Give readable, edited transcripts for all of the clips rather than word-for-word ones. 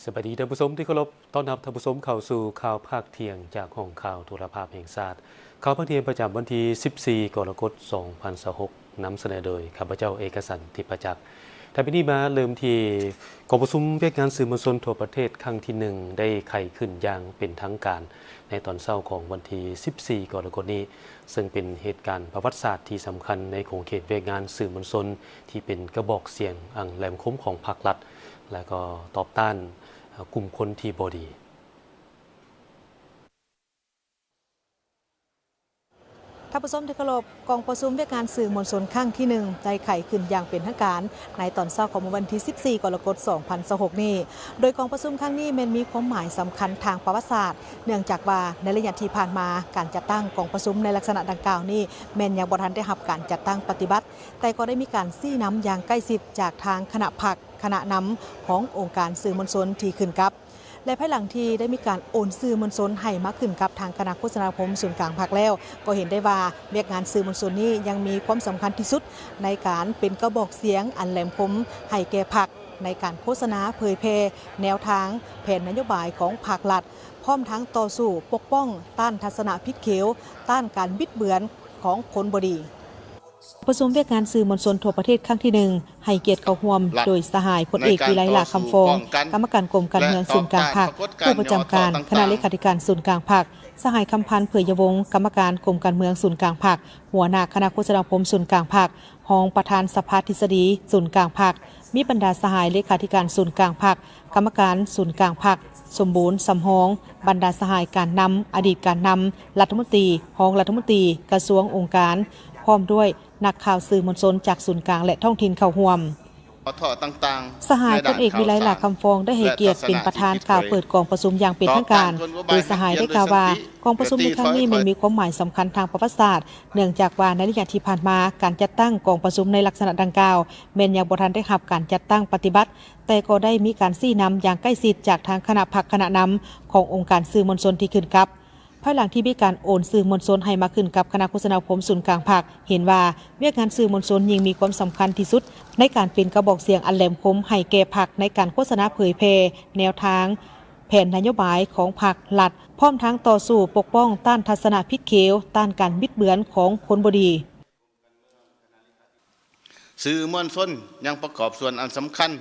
สวัสดีท่านผู้ชมที่เคารพต้อนรับท่านผู้ชมเข้าสู่ข่าวภาคเที่ยงจากห้องข่าวโทรภาพแห่งชาติข่าวภาคเที่ยงประจำวันที่14กรกฎาคม2026นำเสนอโดยข้าพเจ้าเอกสันต์ทิพจักรท่านพิธีมาเริ่มที่กองประชุมเวียกงานสื่อมวลชนทั่วประเทศครั้งที่1ได้ไขขึ้นอย่างเป็นทางการในตอนเช้าของวันที่14กรกฎาคมนี้ซึ่งเป็นเหตุการณ์ประวัติศาสตร์ที่สำคัญในของเขตเวียกงานสื่อมวลชนที่เป็นกระบอกเสียงอันแหลมคมของพรรครัฐและก็ตอบต้านกลุ่มคนที่บดีท่านผู้ชมที่เคารพกองประชุมเวียกงานสื่อมวลชนครั้งที่1ได้ไขขึ้นอย่างเป็นทางการในตอนเช้าของวันที่14กรกฎาคม2026นี้โดยกองประชุมครั้งนี้มีความหมายสำคัญทางประวัติศาสตร์เนื่องจากว่าในระยะที่ผ่านมาการจัดตั้งกองประชุมในลักษณะดังกล่าวนี้ยังบ่ทันได้รับการจัดตั้งปฏิบัติแต่ก็ได้มีการซี้นำอย่างใกล้ชิดจากทางคณะพรรคคณะนำขององค์การสื่อมวลชนที่ขึ้นกับและภายหลังที่ได้มีการโอนสื่อมวลชนให้มาขึ้นกับทางคณะโฆษณาคมศูนย์กลางภาคแล้วก็เห็นได้ว่าเวียกงานสื่อมวลชนนี้ยังมีความสำคัญที่สุดในการเป็นกระบอกเสียงอันแหลมคมให้แก่พรรคในการโฆษณาเผยแพร่แนวทางแผนนโยบายของภาครัฐพร้อมทั้งต่อสู้ปกป้องต้านทัศนคติผิดเขียวต้านการบิดเบือนของคนบดีประชุมเวียกงานสื่อมวลชนทั่วประเทศครั้งที่1ให้เกียรติเข้าร่วมโดยสหายพลเอกวิไลลาคำฟองกรรมการกรมการเมืองศูนย์กลางภาคผู้ประจำการคณะเลขาธิการศูนย์กลางภาคสหายคำพันธ์เผยยวงศ์กรรมการกรมการเมืองศูนย์กลางภาคหัวหน้าคณะโฆษณาคมศูนย์กลางภาครองประธานสภาทฤษฎีศูนย์กลางภาคมีบรรดาสหายเลขาธิการศูนย์กลางภาคกรรมการศูนย์กลางภาคสมบูรณ์สำฮองบรรดาสหายการนำอดีตการนำรัฐมนตรีรองรัฐมนตรีกระทรวงองค์การพร้อมด้วยนักข่าวสื่อมวลชนจากศูนย์กลางและท้องถิ่นเข้าร่วมสหายพลเอกวิไลลาคำฟองได้ให้เกียรติเป็นประธานกล่าวเปิดกองประชุมอย่างเป็นทางการโดยสหายได้กล่าวว่ากองประชุมในครั้งนี้มีความหมายสำคัญทางประวัติศาสตร์เนื่องจากว่าในระยะที่ผ่านมาการจัดตั้งกองประชุมในลักษณะดังกล่าวยังบ่ทันได้รับการจัดตั้งปฏิบัติแต่ก็ได้มีการซี้นำอย่างใกล้ชิดจากทางคณะพรรคคณะนำขององค์การสื่อมวลชนที่ขึ้นกับภายหลังที่มีการโอนสื่อมวลชนให้มาขึ้นกับคณะโฆษณาคมศูนย์กลางภาคเห็นว่าเวียกงานสื่อมวลชนยิ่งมีความสำคัญที่สุดในการเป็นกระบอกเสียงอันแหลมคมให้แก่พรรคในการโฆษณาเผยแพร่แนวทางแผนนโยบายของพรรครัฐพร้อมทั้งต่อสู้ปกป้องต้านทัศนคติผิดเขียวต้านการบิดเบือนของคนบดีสื่อมวลชนยังประกอบส่วนอันสำคัญ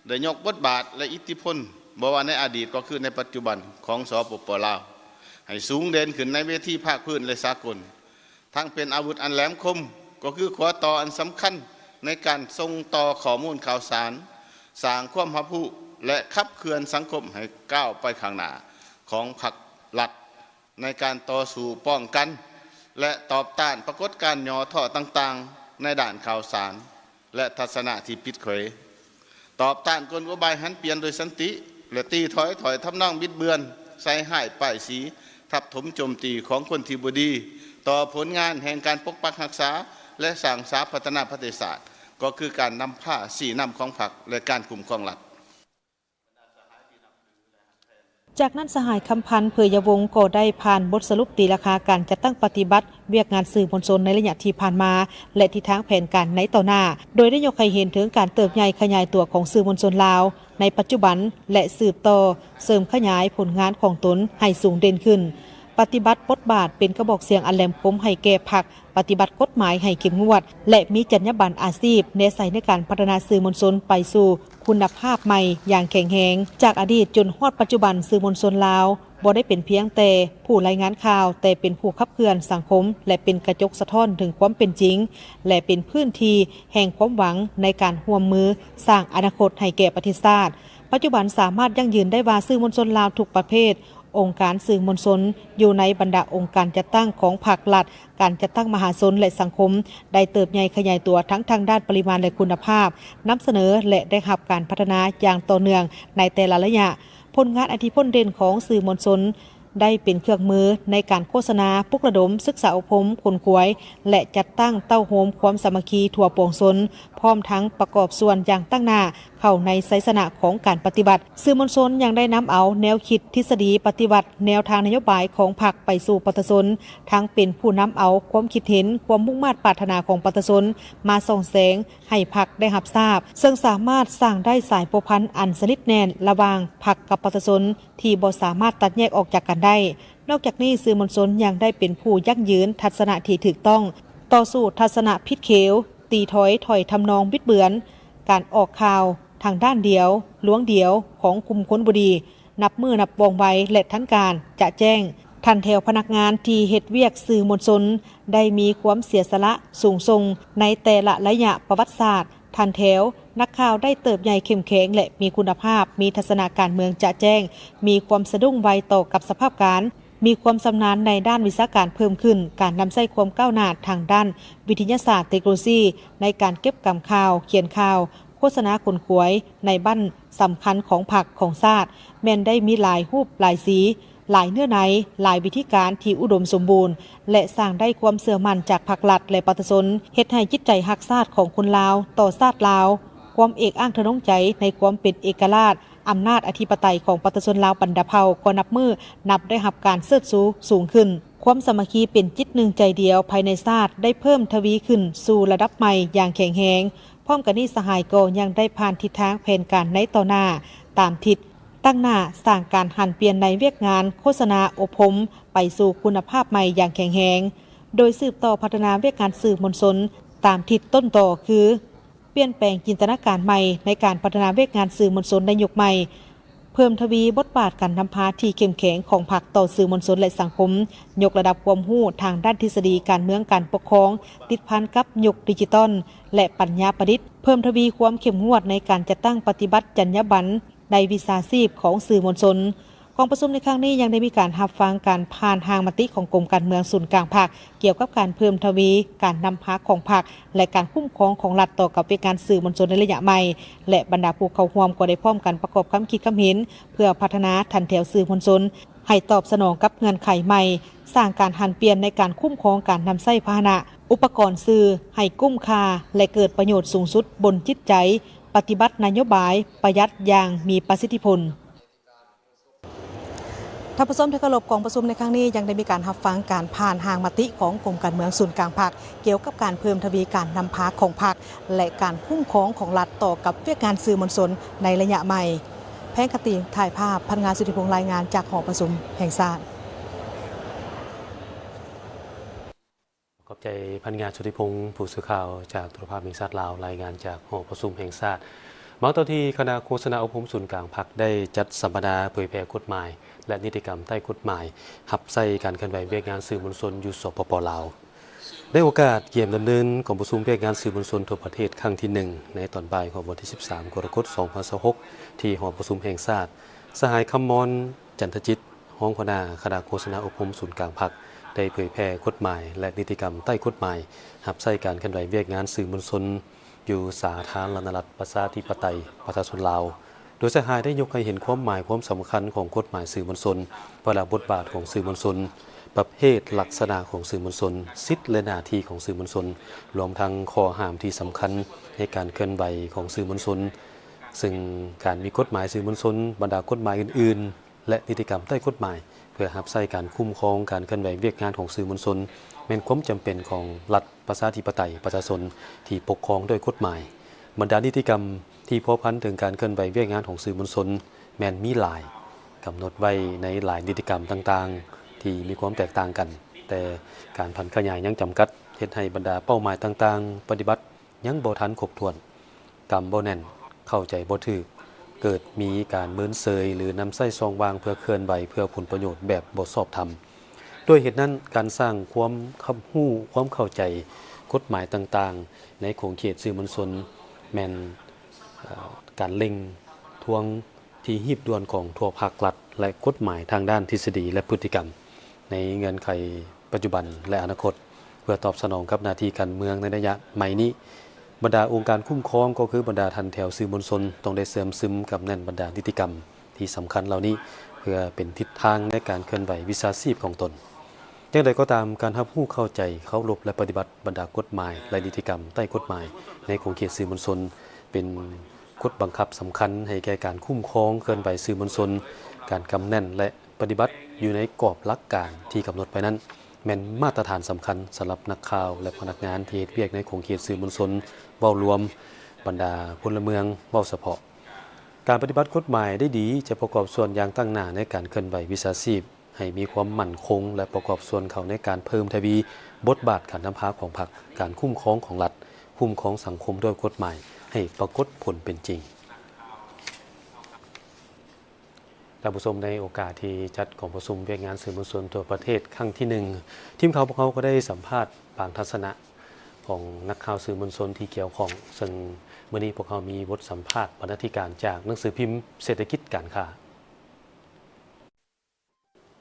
ได้ยกบทบาทและอิทธิพลบ่ว่าในอดีตก็คือในปัจจุบันของสปป.ลาวให้สูงเด่นขึ้นในเวทีภาคพื้นและสากลทั้งเป็นอาวุธอันแหลมคมก็คือขวต่ออันสำคัญในการส่งต่อข้อมูลข่าวสารสร้างความรับรู้และขับเคลื่อนสังคมให้ก้าวไปข้างหน้าของพรรครัฐในการต่อสู้ป้องกันและตอบต้านปรากฏการณ์ย่อท่อต่างๆในด่านข่าวสารและทัศนะที่ผิดเผยตอบต้านกลอุบายหันเปลี่ยนโดยสันติและตีถอยทำนองบิดเบือนใส่ให้ป้ายสีทับถมโจมตีของคนที่บดีต่อผลงานแห่งการปกปักรักษาและสร้างสาพัฒนาประเทศชาติก็คือการนำผ้าสีนำของพรรคและการคุ้มครองรัฐจากนั้นสหายคำพันธ์เผยยวงศ์ก็ได้ผ่านบทสรุปตีราคาการจัดตั้งปฏิบัติเวียกงานสื่อมวลชนในระยะที่ผ่านมาและทิศทางแผนการในต่อหน้าโดยได้ยกให้เห็นถึงการเติบใหญ่ขยายตัวของสื่อมวลชนลาวในปัจจุบันและสืบต่อเสริมขยายผลงานของตนให้สูงเด่นขึ้นปฏิบัติบทบาทเป็นกระบอกเสียงอันแหลมคมให้แก่พรรคปฏิบัติกฎหมายให้เข้มงวดและมีจรรยาบรรณอาชีพแนใส่ในการพัฒนาสื่อมวลชนไปสู่คุณภาพใหม่อย่างแข็งแรงจากอดีตจนฮอดปัจจุบันสื่อมวลชนลาวบ่ได้เป็นเพียงแต่ผู้รายงานข่าวแต่เป็นผู้ขับเคลื่อนสังคมและเป็นกระจกสะท้อนถึงความเป็นจริงและเป็นพื้นที่แห่งความหวังในการร่วมมือสร้างอนาคตให้แก่ประเทศชาติปัจจุบันสามารถยั่งยืนได้ว่าสื่อมวลชนลาวทุกประเภทองค์การสื่อมวลชนอยู่ในบรรดาองค์การจัดตั้งของภาครัฐการจัดตั้งมหาชนและสังคมได้เติบใหญ่ขยายตัวทั้งทางด้านปริมาณและคุณภาพนำเสนอและได้รับการพัฒนาอย่างต่อเนื่องในแต่ละระยะผลงานอิทธิพลเด่นของสื่อมวลชน ได้เป็นเครื่องมือในการโฆษณาปลุกระดมศึกษาอบรมคนขวยและจัดตั้งเต้าโฮมความสามัคคีทั่วปวงชนพร้อมทั้งประกอบส่วนอย่างตั้งหน้าเข้าในไสสนะของการปฏิบัติสื่อมวลชนยังได้นำเอาแนวคิดทฤษฎีปฏิบัติแนวทางนโยบายของพรรคไปสู่ประชาชนทั้งเป็นผู้นำเอาความคิดเห็นความมุ่งมั่นปรารถนาของประชาชนมาส่องแสงให้พรรคได้รับทราบซึ่งสามารถสร้างได้สายผูกพันอันสนิทแน่นระหว่างพรรคกับประชาชนที่บ่สามารถตัดแยกออกจากกันได้นอกจากนี้สื่อมวลชนยังได้เป็นผู้ยั่งยืนทัศนะที่ถูกต้องต่อสู้ทัศนะผิดเขวตีถอยทำนองบิดเบือนการออกข่าวทางด้านเดียวล้วงเดียวของคุมค้นบดีนับมือนับวงไวและทันการจะแจ้งทันแถวพนักงานที่เฮ็ดเวียกสื่อมวลชนได้มีความเสียสละสูงส่งในแต่ละระยะประวัติศาสตร์ทันแถวนักข่าวได้เติบใหญ่เข้มแข็งและมีคุณภาพมีทัศนาการเมืองจะแจ้งมีความสะดุ้งไวต่อกับสภาพการมีความชำนาญในด้านวิชาการเพิ่มขึ้นการนำใช้ความก้าวหน้าทางด้านวิทยาศาสตร์เทคโนโลยีในการเก็บกำข่าวเขียนข่าวโฆษณาคนขวยในบ้านสำคัญของพรรคของชาติแม้นได้มีหลายรูปหลายสีหลายเนื้อในหลายวิธีการที่อุดมสมบูรณ์และสร้างได้ความเสื่อมั่นจากภาครัฐและประชาชนเฮ็ดให้จิตใจรักชาติของคนลาวต่อชาติลาวความเอกอ้างทะนงใจในความเป็นเอกราชอำนาจอธิปไตยของประชาชนลาวบรรดาเผ่าก็นับได้รับการเสิร์ชสูงขึ้นความสามัคคีเป็นจิตหนึ่งใจเดียวภายในชาติได้เพิ่มทวีขึ้นสู่ระดับใหม่อย่างแข็งแรงพร้อมกันนี้สหายก็ยังได้ผ่านทิศทางแผนการในต่อหน้าตามทิศตั้งหน้าสร้างการหันเปลี่ยนในเวียกงานโฆษณาอบรมไปสู่คุณภาพใหม่อย่างแข็งแรงโดยสืบต่อพัฒนาเวียกงานสื่อมวลชนตามทิศต้นต่อคือเปลี่ยนแปลงจินตนาการใหม่ในการพัฒนาเวียกงานสื่อมวลชนในยุคใหม่เพิ่มทวีบทบาทการนำพาที่เข้มแข็งของพรรคต่อสื่อมวลชนและสังคมยกระดับความรู้ทางด้านทฤษฎีการเมืองการปกครองติดพันกับยุคดิจิตอลและปัญญาประดิษฐ์เพิ่มทวีความเข้มงวดในการจัดตั้งปฏิบัติจรรยาบรรณในวิชาชีพของสื่อมวลชนกองประชุมในครั้งนี้ยังได้มีการรับฟังการผ่านทางมติของกรมการเมืองศูนย์กลางภาคเกี่ยวกับการเพิ่มทวีการนำพาของภาคและการคุ้มครองของรัฐต่อกับการสื่อมวลชนในระยะใหม่และบรรดาผู้เข้าร่วมก็ได้พร้อมกันประกอบความคิดความเห็นเพื่อพัฒนาทันแถวสื่อมวลชนให้ตอบสนองกับเงื่อนไขใหม่สร้างการหันเปลี่ยนในการคุ้มครองการนำใช้พาหนะอุปกรณ์สื่อให้คุ้มค่าและเกิดประโยชน์สูงสุดบนจิตใจปฏิบัตินโยบายประหยัดอย่างมีประสิทธิผลท่านผู้ชมที่เคารพกองประชุมในครั้งนี้ยังได้มีการรับฟังการผ่านทางมติของกรมการเมืองศูนย์กลางภาคเกี่ยวกับการเพิ่มทวีการนำพาของภาคและการคุ้มครองของรัฐต่อกับเวียกงานสื่อมวลชนในระยะใหม่แพงคติถ่ายภาพพันงานสุทธิพงษ์รายงานจากหอประชุมแห่งชาติขอบใจพันงานสุทธิพงษ์ผู้สื่อข่าวจากโทรภาพแห่งชาติลาวรายงานจากหอประชุมแห่งชาติมาต่อที่คณะโฆษณาอบรมศูนย์กลางพรรคได้จัดสัมมนาเผยแพร่กฎหมายและนิติกรรมใต้กฎหมายหับใส่การเคลื่อนไหวเวียกงานสื่อมวลชนอยู่สปป.ลาวได้โอกาสเยี่ยมดำเนินของประชุมเวียกงานสื่อมวลชนทั่วประเทศครั้งที่1ในตอนบ่ายของวันที่13กรกฎาคม2026ที่หอประชุมแห่งชาติสหายคำมรจันทจิตห้องคณะคณะโฆษณาอบรมศูนย์กลางพรรคได้เผยแพร่กฎหมายและนิติกรรมใต้กฎหมายหับใส่การเคลื่อนไหวเวียกงานสื่อมวลชนอยู่สาธารณรัฐประชาธิปไตยประชาชนลาวโดยสหายได้ยกให้เห็นความหมายความสำคัญของกฎหมายสื่อมวลชนเวลาบทบาทของสื่อมวลชนประเภทลักษณะของสื่อมวลชนสิทธิและหน้าที่ของสื่อมวลชนรวมทั้งข้อห้ามที่สำคัญในการเคลื่อนไหวของสื่อมวลชนซึ่งการมีกฎหมายสื่อมวลชนบรรดากฎหมายอื่นๆและนิติกรรมใต้กฎหมายเพื่อรับใช้การคุ้มครองการเคลื่อนไหวเวียกงานของสื่อมวลชนเป็นความจำเป็นของรัฐประชาธิปไตยประชาชนที่ปกครองด้วยกฎหมายบรรดานิติกรรมที่พัวพันถึงการเคลื่อนไหวเวียกงานของสื่อมวลชนแม้นมีหลายกำหนดไว้ในหลายนิติกรรมต่างๆที่มีความแตกต่างกันแต่การพันขยายยังจำกัดเฮ็ดให้บรรดาเป้าหมายต่างๆปฏิบัติยังบ่ทันครบถ้วนกรรมบ่แน่นเข้าใจบ่ถูกเกิดมีการเมินเซยหรือนำไส้ซองวางเพื่อเคลื่อนไหวเพื่อผลประโยชน์แบบบ่ชอบธรรมด้วยเหตุนั้นการสร้างความรู้ความเข้าใจกฎหมายต่างๆในขงเขตสื่อมวลชนแม่นการเล็งทวงที่หีบด่วนของทั่วภาครัฐและกฎหมายทางด้านทฤษฎีและพฤติกรรมในเงื่อนไขปัจจุบันและอนาคตเพื่อตอบสนองกับหน้าที่การเมืองในระยะใหม่นี้บรรดาองค์การคุ้มครองก็คือบรรดาทันแถวสื่อมวลชนต้องได้เสริมซึมกับแน่นบรรดานิติกรรมที่สำคัญเหล่านี้ พื่อเป็นทิศทางในการเคลื่อนไหววิชาชีพของตนอย่างไรก็ตามการรับรู้เข้าใจเคารพและปฏิบัติบรรดากฎหมายและนิติกรรมใต้กฎหมายในของเขตสื่อมวลชนเป็นกฎบังคับสำคัญให้แก่การคุ้มครองเคลื่อนไหวสื่อมวลชนการกำแน่นและปฏิบัติอยู่ในกรอบหลักการที่กำหนดไปนั้นแม่นมาตรฐานสำคัญสำหรับนักข่าวและพนักงานที่เฮ็ดเวียกในของเขตสื่อมวลชนเว้ารวมบรรดาพลเมืองเว้าเฉพาะการปฏิบัติกฎหมายได้ดีจะประกอบส่วนอย่างตั้งหน้าในการเคลื่อนไหววิชาชีพให้มีความมั่นคงและประกอบส่วนเข้าในการเพิ่มทวีบทบาทการนำพาของพรรคการคุ้มครองของรัฐคุ้มครองสังคมด้วยกฎหมายให้ปรากฏผลเป็นจริงท่านผู้ชมในโอกาสที่จัดของประชุมเวียกงานสื่อมวลชนทั่วประเทศครั้งที่1ทีมข่าวพวกเขาก็ได้สัมภาษณ์บางทัศนะของนักข่าวสื่อมวลชนที่เกี่ยวข้องซึ่งมื้อนี้พวกเขามีบทสัมภาษณ์บรรณาธิการจากหนังสือพิมพ์เศรษฐกิจการค้า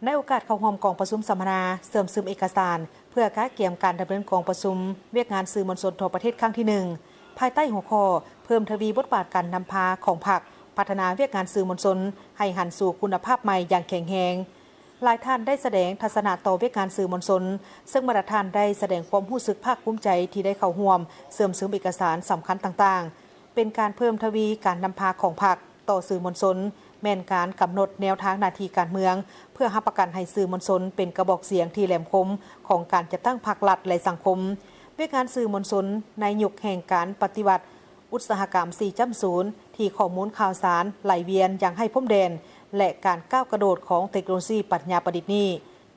ในโอกาสเข้าร่วมกองประชุมสัมมนาเสริมซึมเอกสารเพื่อการเกี่ยมการดำเนินกองประชุมเวียกงานสื่อมวลชนทั่วประเทศครั้งที่1ภายใต้หัวข้อเพิ่มทวีบทบาทการนำพาของพรรคพัฒนาเวียกงานสื่อมวลชนให้หันสู่คุณภาพใหม่อย่างแข็งแรงหลายท่านได้แสดงทัศนะต่อเวียกงานสื่อมวลชนซึ่งบรรดาท่านได้แสดงความรู้สึกภาคภูมิใจที่ได้เข้าร่วมเสริมซึมเอกสารสำคัญต่างๆเป็นการเพิ่มทวีการนำพาของพรรคต่อสื่อมวลชนแม่นการกำหนดแนวทางหน้าที่การเมืองเพื่อรับประกันให้สื่อมวลชนเป็นกระบอกเสียงที่แหลมคมของการจัดตั้งพรรครัฐและสังคมเวียกงานสื่อมวลชนในยุคแห่งการปฏิวัติอุตสาหกรรม 4.0 ที่ข้อมูลข่าวสารไหลเวียนอย่างให้พรมแดนและการก้าวกระโดดของเทคโนโลยีปัญญาประดิษฐ์นี้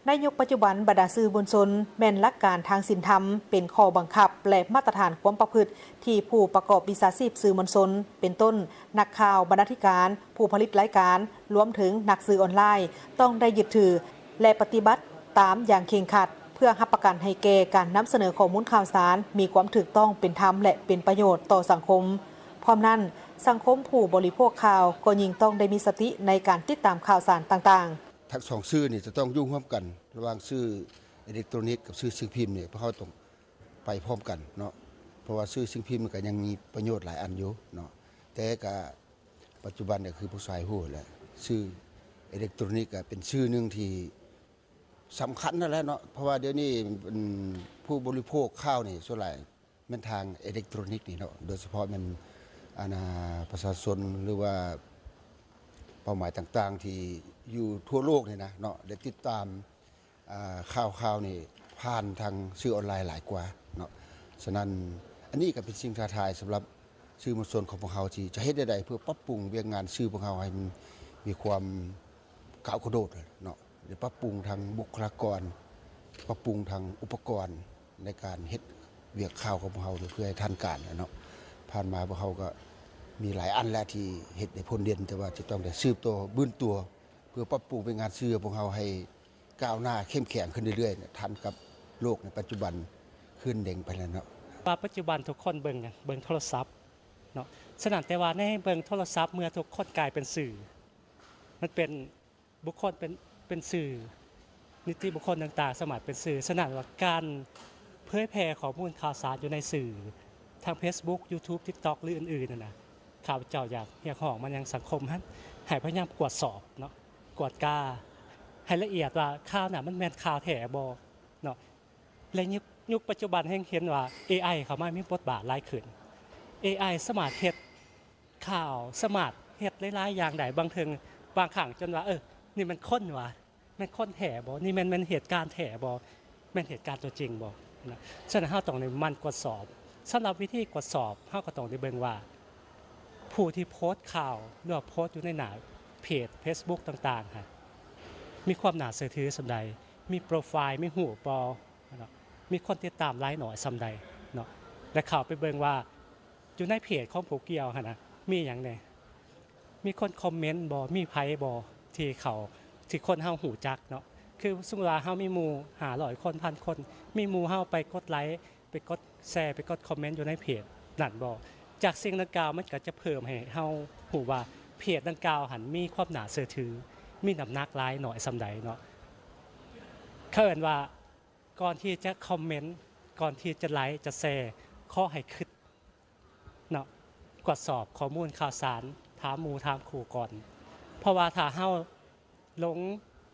ในยุคปัจจุบันบรรดาสื่อมวลชนแม่นหลักการทางศีลธรรมเป็นข้อบังคับและมาตรฐานความประพฤติที่ผู้ประกอบวิชาชีพสื่อมวลชนเป็นต้นนักข่าวบรรณาธิการผู้ผลิตรายการรวมถึงนักสื่อออนไลน์ต้องได้ยึดถือและปฏิบัติตามอย่างเคร่งครัดเพื่อรับประกันให้แก่การนำเสนอข้อมูลข่าวสารมีความถูกต้องเป็นธรรมและเป็นประโยชน์ต่อสังคมพร้อมนั้นสังคมผู้บริโภคข่าวก็ยิ่งต้องได้มีสติในการติดตามข่าวสารต่างๆทั้งสองสื่อนี่จะต้องยุ่งร่วมกันระหว่างสื่ออิเล็กทรอนิกส์กับสื่อสิ่งพิมพ์เนี่ยเพราะเขาต้องไปพร้อมกันเนาะเพราะว่าสื่อสิ่งพิมพ์มันก็ยังมีประโยชน์หลายอันอยู่เนาะแต่ก็ปัจจุบันเนี่ยคือผู้ชายฮู้แหละสื่ออิเล็กทรอนิกส์ก็เป็นสื่อหนึ่งที่สำคัญนั่นแหละเนาะเพราะว่าเดี๋ยวนี้ผู้บริโภคข้าวนี่ส่วนใหญ่มันทางอิเล็กทรอนิกส์นี่เนาะโดยเฉพาะมันประชาชนหรือว่าเป้าหมายต่างๆที่อยู่ทั่วโลกนี่นะเนาะได้ติดตามข่าวนี่ผ่านทางสื่อออนไลน์หลายกว่าเนาะฉะนั้นอันนี้ก็เป็นสิ่งท้าทายสำหรับสื่อมวลชนของพวกเราที่จะเฮ็ดได้เพื่อปรับปรุงเวียกงานสื่อพวกเราให้มันมีความก้าวกระโดดเนาะหรือปรับปรุงทางบุคลากรปรับปรุงทางอุปกรณ์ในการเฮ็ดเวียกข่าวของพวกเราเพื่อให้ทันการเนาะผ่านมาพวกเราก็มีหลายอันแล้วที่เฮ็ดได้ผลเด่นแต่ว่าจะต้องได้สืบตัวบื้นตัวเพื่อปรับปรุงเป็นงานสื่อพวกเราให้ก้าวหน้าเข้มแข็งขึ้นเรื่อยๆทันกับโลกในปัจจุบันขึ้นเด้งไปแล้วเนาะว่าปัจจุบันทุกคนเบิ่งโทรศัพท์เนาะฉะนั้นแต่ว่าในเบิ่งโทรศัพท์เมื่อทุกคนกลายเป็นสื่อมันเป็นบุคคลเป็นสื่อนิติบุคคลต่างๆสมัครเป็นสื่อฉะนั้นว่าการเผยแพร่ข้อมูลข่าวสารอยู่ในสื่อทาง Facebook YouTube TikTok หรืออื่นๆนะข้าพเจ้าอยากเรียกร้องมันยังสังคมให้พยายามตรวจสอบเนาะตรวจกาให้ละเอียดว่าข่าวน่ะมันแม่นข่าวแท้บ่เนาะและยุคปัจจุบันแห่งเห็นว่า AI เข้ามามีบทบาทหลายขึ้น AI สามารถเฮ็ดข่าวสามารถเฮ็ดหลายๆอย่างได้บางครั้งจนว่านี่มันคนว่ะแม่นคนแท้บ่นี่มันเหตุการณ์แท้บ่แม่นเหตุการณ์ตัวจริงบ่นะฉะนั้นเฮาต้องมันตรวจสอบสำหรับวิธีตรวจสอบเฮาก็ต้องได้เบิ่งว่าผู้ที่โพสต์ข่าวหรือว่าโพสต์อยู่ในหน้าเพจ Facebook ต่างๆค่ะมีความน่าเชื่อถือส่ำใดมีโปรไฟล์มีหูปอเนาะมีคนติดตามหลายหน่อยส่ำใดเนาะและเข้าไปเบิ่งว่าอยู่ในเพจของผู้เกี่ยวหั่นน่ะมีหยังแน่มีคนคอมเมนต์บ่มีไผบ่ที่คนเฮาหูจักเนาะคือสมมุติว่าเฮามีหมู่500คน1,000คนมีหมู่เฮาไปกดไลค์ไปกดแชร์ไปกดคอมเมนต์อยู่ในเพจนั่นบ่จากสิ่งดังกล่าวมันก็จะเพิ่มให้เฮาฮู้ว่าเพจดังกล่าวหันมีความน่าเชื่อถือมีน้ำหนักหลายหน่อยส่ำใดเนาะเขาเอิ้นว่าก่อนที่จะคอมเมนต์ก่อนที่จะไลค์จะแชร์ขอให้คิดเนาะตรวจสอบข้อมูลข่าวสารถามหมู่ถามครูก่อนเพราะว่าถ้าเฮา ลง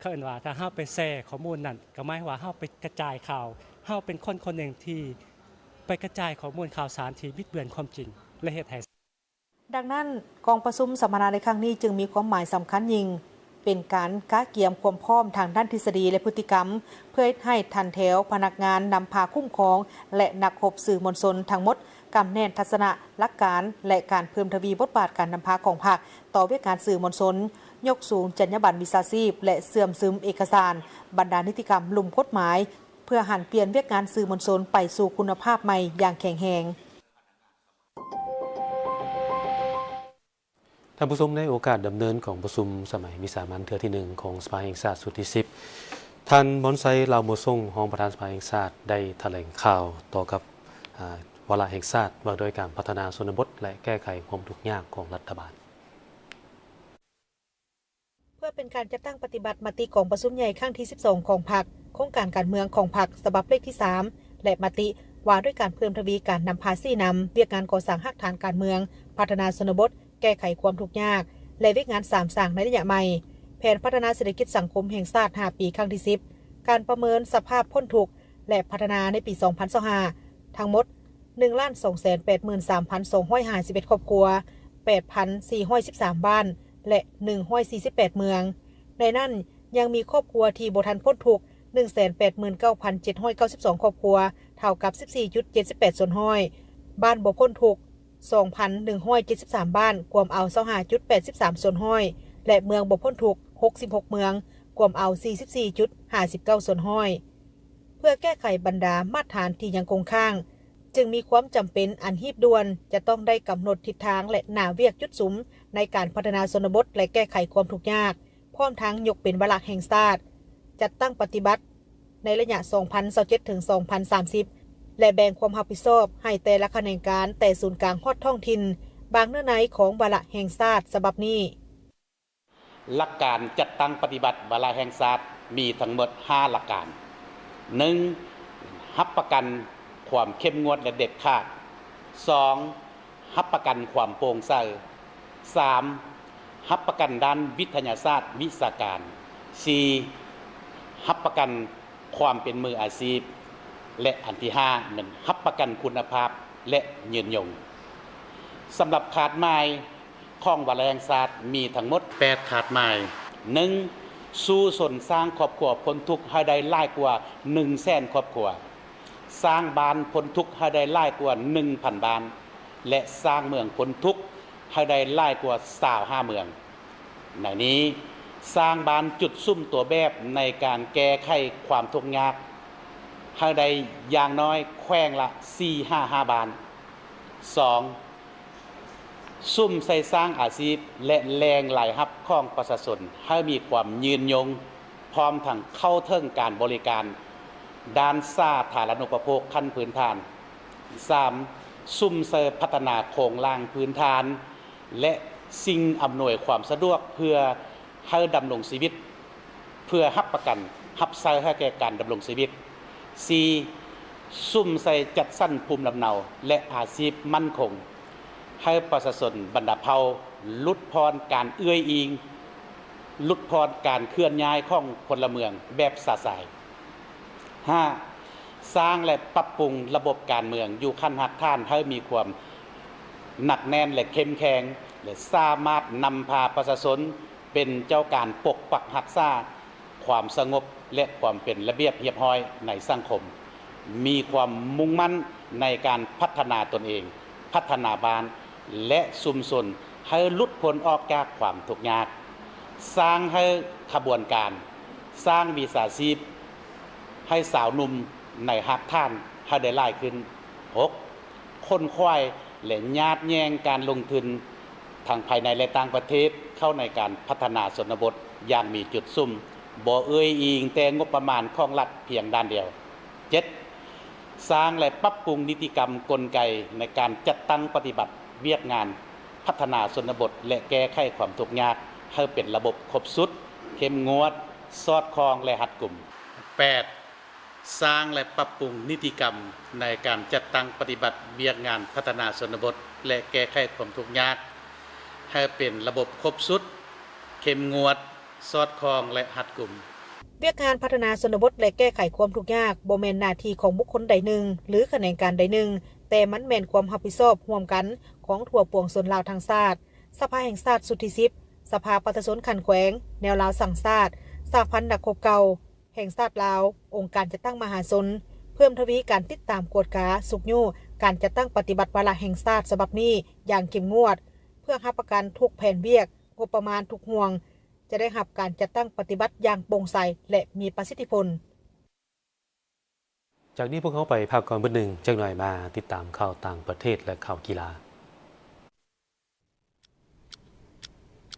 เขาเอิ้นว่าถ้าเฮาไปแชร์ข้อมูลนั่นก็หมายว่าเฮาไปกระจายข่าวเฮาเป็นคนคนหนึ่งที่ไปกระจายข้อมูลข่าวสารที่บิดเบือนความจริงและเฮ็ดให้ ดังนั้นกองประชุมสัมมนาในครั้งนี้จึงมีความหมายสำคัญยิ่งเป็นการกะเกียมความพร้อมทางด้านทฤษฎีและพฤติกรรมเพื่อให้ทันแถวพนักงานนำพาคุ้มครองและนักรบสื่อมวลชนทั้งหมดกำแน่นทัศนะหลักการและการเพิ่มทวีบทบาทการนำพาของพรรคต่อเวการสื่อมวลชนยกสูงจรรยาบรรณวิชาชีพและเสื่อมซึมเอกสารบรรดานิติกรรมลุ่มกฎหมายเพื่อหันเปลี่ยนเวการสื่อมวลชนไปสู่คุณภาพใหม่อย่างแข็งแรงท่านผู้ชมในโอกาสดำเนินของประชุมสมัยวิสามัญเทื่อที่1ของสภาแห่งชาติสุดที่10ท่านมอนไซลาวโมซ่งรองประธานสภาแห่งชาติได้แถลงข่าวต่อกับวาระแห่งชาติว่าด้วยการพัฒนาชนบทและแก้ไขความทุกข์ยากของรัฐบาลเพื่อเป็นการจัดตั้งปฏิบัติมติของประชุมใหญ่ครั้งที่12ของพรรคโครงการการเมืองของพรรคฉบับเลขที่3และมติว่าด้วยการเพิ่มทวีการนำพาซี่นำเวียกงานก่อสร้างรากฐานการเมืองพัฒนาชนบทแก้ไขความทุกข์ยากและเวียกงาน3สร้างในระยะใหม่แผนพัฒนาเศรษฐกิจสังคมแห่งชาติ5ปีครั้งที่10การประเมินสภาพพ้นทุกข์และพัฒนาในปี2025ทั้งหมด 1,283,251 ครอบครัว 8,413 บ้านและ148เมืองในนั้นยังมีครอบครัวที่บ่ทันพ้นทุกข์ 189,792 ครอบครัวเท่ากับ 14.78 ส่วนห้อยบ้านบ่พ้นทุกข์ 2,173 บ้านกวมเอา 25.83 ส่วนห้อยและเมืองบ่พ้นทุกข์ 66 เมืองกวมเอา 44.59 ส่วนห้อยเพื่อแก้ไขบรรดามาตรฐานที่ยังคงค้างจึงมีความจำเป็นอันหีบด่วนจะต้องได้กำหนดทิศทางและหน้าเวียกจุดสุมในการพัฒนาชนบทและแก้ไขความทุกข์ยากพร้อมทั้งยกเป็นวาระแห่งชาติจัดตั้งปฏิบัติในระยะ 2027 ถึง 2030 และแบ่งความรับผิดชอบให้แต่ละแขนงการแต่ศูนย์กลางฮอดท้องถิ่นบางเนื้อในของวาระแห่งชาติฉบับนี้หลักการจัดตั้งปฏิบัติวาระแห่งชาติมีทั้งหมด5หลักการ 1. รับประกันความเข้มงวดและเด็ดขาด 2. รับประกันความโปร่งใส 3. รับประกันด้านวิทยาศาสตร์วิชาการ 4. รับประกันความเป็นมืออาชีพและอันที่5นั้นรับประกันคุณภาพและยืนยงสำหรับขาดหมายของวาระแห่งชาติมีทั้งหมด8ขาดหมาย 1. สู่สนสร้างครอบครัวพ้นทุกข์ให้ได้หลายกว่า 100,000 ครอบครัวสร้างบ้านพ้นทุกข์ให้ได้หลายกว่า 1,000 บ้านและสร้างเมืองพ้นทุกข์ให้ได้หลายกว่า25เมืองในนี้สร้างบ้านจุดซุ่มตัวแบบในการแก้ไขความทุกข์ยากให้ได้อย่างน้อยแขวงละ 4-5 บ้าน 2. ซุ่มใส่สร้างอาชีพและแรงไหลรับของประชาชนให้มีความยืนยงพร้อมทั้งเข้าถึงการบริการด้านสาธารณูปโภคขั้นพื้นฐาน 3. ซุ่มเสริมพัฒนาโครงสร้างพื้นฐานและสิ่งอำนวยความสะดวกเพื่อให้ดำรงชีวิตเพื่อรับประกันรับใช้ให้แก่การดำรงชีวิต 4. ซุ่มใส่จัดสรรภูมิลำเนาและอาชีพมั่นคงให้ประชาชนบรรดาเผ่าลดพรการเอื้อยอิงลดพรการเคลื่อนย้ายของพลเมืองแบบสะสาย 5. สร้างและปรับปรุงระบบการเมืองอยู่ขั้นหักท่านให้มีความหนักแน่นและเข้มแข็งและสามารถนำพาประชาชนเป็นเจ้าการปกปักรักษาความสงบและความเป็นระเบียบเรียบร้อยในสังคมมีความมุ่งมั่นในการพัฒนาตนเองพัฒนาบ้านและชุมชนให้หลุดพ้นออกจากความทุกข์ยากสร้างให้ขบวนการสร้างวิชาชีพให้สาวหนุ่มในหักท่านให้ได้หลายขึ้น 6. ค้นคว้าและญาติแยงการลงทุนทางภายในและต่างประเทศเข้าในการพัฒนาชนบทอย่างมีจุดซุ่มบ่เอ่ยอิงแต่งบประมาณของรัฐเพียงด้านเดียว 7. สร้างและปรับปรุงนิติกรรมกลไกในการจัดตั้งปฏิบัติเวียกงานพัฒนาชนบทและแก้ไขความทุกข์ยากให้เป็นระบบครบสุดเข้มงวดสอดคล้องและรัดกุม 8. สร้างและปรับปรุงนิติกรรมในการจัดตั้งปฏิบัติเวียกงานพัฒนาชนบทและแก้ไขความทุกข์ยากให้เป็นระบบครบสุดเข้มงวด สอดคล้องและหัดกลุ่ม เวียกงานพัฒนาชนบทและแก้ไขความทุกข์ยากบ่แม่นหน้าที่ของบุคคลใดหนึ่งหรือแขนงการใดหนึ่งแต่มันแม่นความรับผิดชอบร่วมกันของทั่วปวงชนลาวทั้งชาติสภาแห่งชาติสุทธิ10สภาประชาชนขันแขวงแนวลาวสั่งชาติสหพันธ์นักคบเก่าแห่งชาติลาวองค์การจัดตั้งมหาชนเพิ่มทวีการติดตามกวดกาสุกยู่การจัดตั้งปฏิบัติวาระแห่งชาติฉบับนี้อย่างเข้มงวดเพื่อรับประกันทุกแผนเวียกงบประมาณทุกห่วงจะได้รับการจัดตั้งปฏิบัติอย่างโปร่งใสและมีประสิทธิผล จากนี้พวกเขาไปพักก่อนเบอร์หนึ่งจังหน่อยมาติดตามข่าวต่างประเทศและข่าวกีฬา